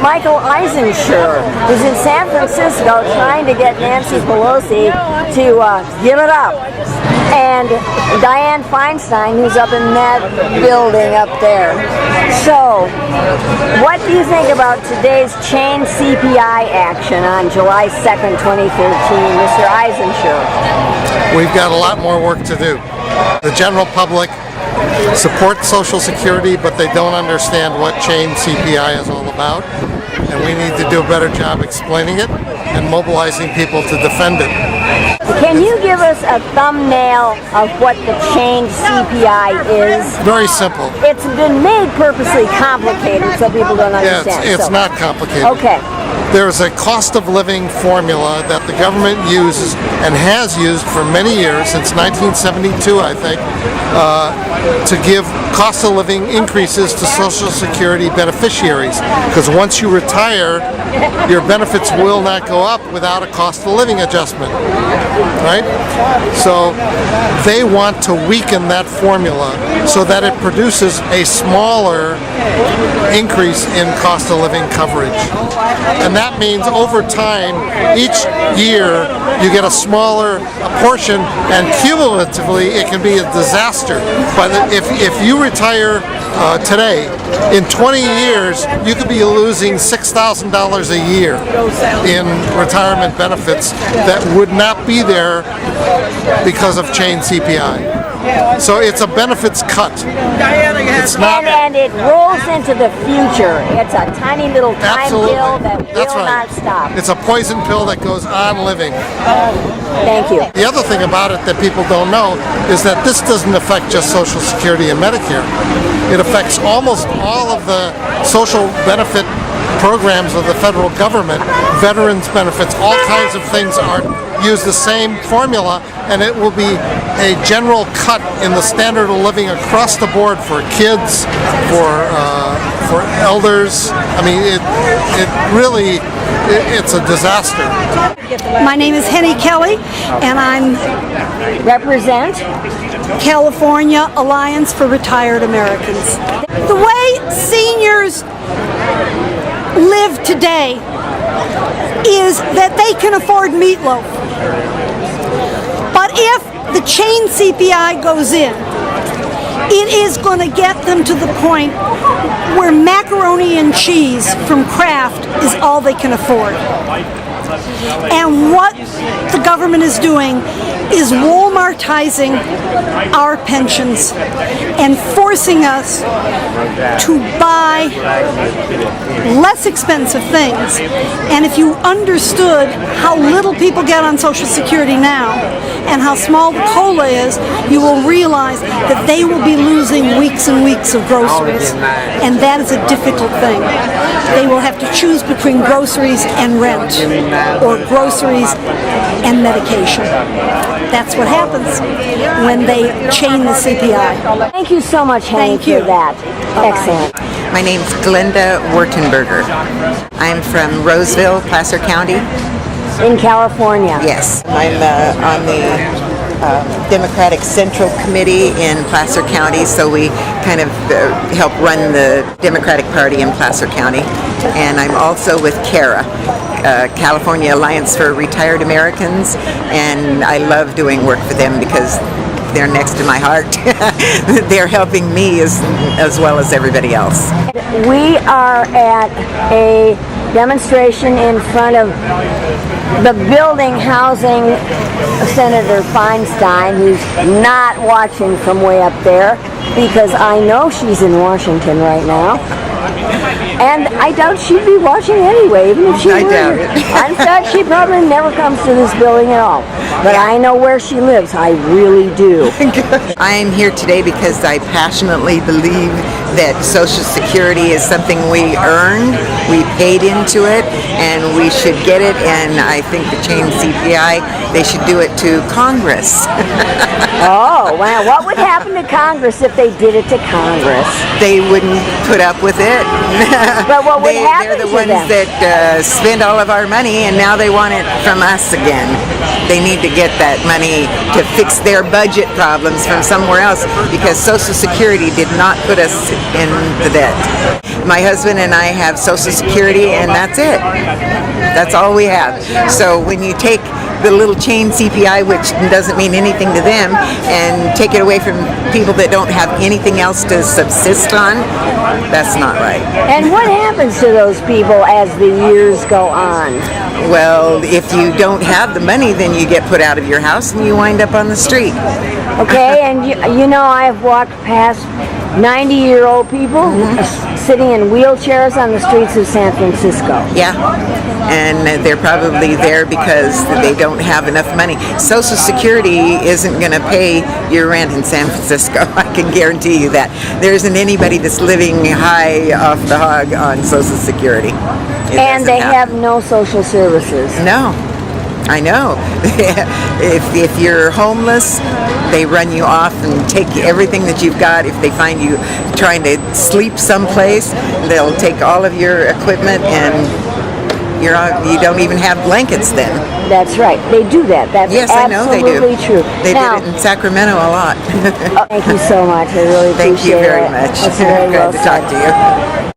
Michael Eisenschur, who's in San Francisco trying to get Nancy Pelosi to give it up. And Dianne Feinstein, who's up in that building up there. So, what do you think about today's Chained CPI action on July 2nd, 2013, Mr. Eisenschur? We've got a lot more work to do. The general public support Social Security, but they don't understand what Chained CPI is all about. And we need to do a better job explaining it and mobilizing people to defend it. Can you give us a thumbnail of what the Chained CPI is? Very simple. It's been made purposely complicated so people don't understand. Yeah, it's not complicated. Okay. There's a cost of living formula that the government uses and has used for many years, since 1972, I think, to give cost of living increases to Social Security beneficiaries. Because once you retire, your benefits will not go up without a cost of living adjustment. Right? So they want to weaken that formula so that it produces a smaller increase in cost of living coverage. And that means over time, each year, you get a smaller portion, and cumulatively, it can be a disaster. But if you retire today, in 20 years, you could be losing $6,000 a year in retirement benefits that would not be there because of Chained CPI. So it's a benefits cut. It's not, and it rolls into the future. It's a tiny little time pill that will not stop. It's a poison pill that goes on living. Thank you. The other thing about it that people don't know is that this doesn't affect just Social Security and Medicare. It affects almost all of the social benefit programs of the federal government. Veterans benefits, all kinds of things use the same formula, and it will be a general cut in the standard of living across the board for kids, for elders. I mean, it's a disaster. My name is Henny Kelly, and I'm represent California Alliance for Retired Americans. The way seniors live today is that they can afford meatloaf. But if the Chained CPI goes in, it is going to get them to the point where macaroni and cheese from Kraft is all they can afford. And what the government is doing is Walmartizing our pensions and forcing us to buy less expensive things. And if you understood how little people get on Social Security now and how small the COLA is, you will realize that they will be losing weeks and weeks of groceries. And that is a difficult thing. They will have to choose between groceries and rent, or groceries and medication. That's what happens when they chain the CPI. Thank you so much, Henny, for that. Excellent. My name's Glenda Wurtenberger. I'm from Roseville, Placer County. In California. Yes. I'm on the Democratic Central Committee in Placer County, so we kind of help run the Democratic Party in Placer County. And I'm also with CARA, California Alliance for Retired Americans, and I love doing work for them because they're next to my heart. They're helping me as well as everybody else. We are at a demonstration in front of the building housing Senator Feinstein, who's not watching from way up there, because I know she's in Washington right now. And I doubt she'd be watching anyway, even if she were. I doubt it. In fact, she probably never comes to this building at all. But I know where she lives. I really do. I am here today because I passionately believe that Social Security is something we earned, we paid into it, and we should get it. And I think the Chained CPI, they should do it to Congress. Oh, wow. What would happen to Congress if they did it to Congress? They wouldn't put up with it. But what would happen They're the to ones them? that spend all of our money, and now they want it from us again. They need to get that money to fix their budget problems from somewhere else, because Social Security did not put us in the debt. My husband and I have Social Security, and that's it. That's all we have. So when you take the little Chained CPI, which doesn't mean anything to them, and take it away from people that don't have anything else to subsist on, that's not right. And what happens to those people as the years go on? Well, if you don't have the money, then you get put out of your house and you wind up on the street. Okay, and you know, I've walked past 90-year-old people sitting in wheelchairs on the streets of San Francisco. Yeah, and they're probably there because they don't have enough money. Social Security isn't going to pay your rent in San Francisco. I can guarantee you that. There isn't anybody that's living high off the hog on Social Security. And they have no social services. No, I know. if you're homeless, they run you off and take everything that you've got. If they find you trying to sleep someplace, they'll take all of your equipment, and you don't even have blankets then. That's right. They do that. That's yes, I know they do. absolutely true. They now, did it in Sacramento a lot. thank you so much. I really appreciate it. Thank you very much. That's very well Good to talk said. to you.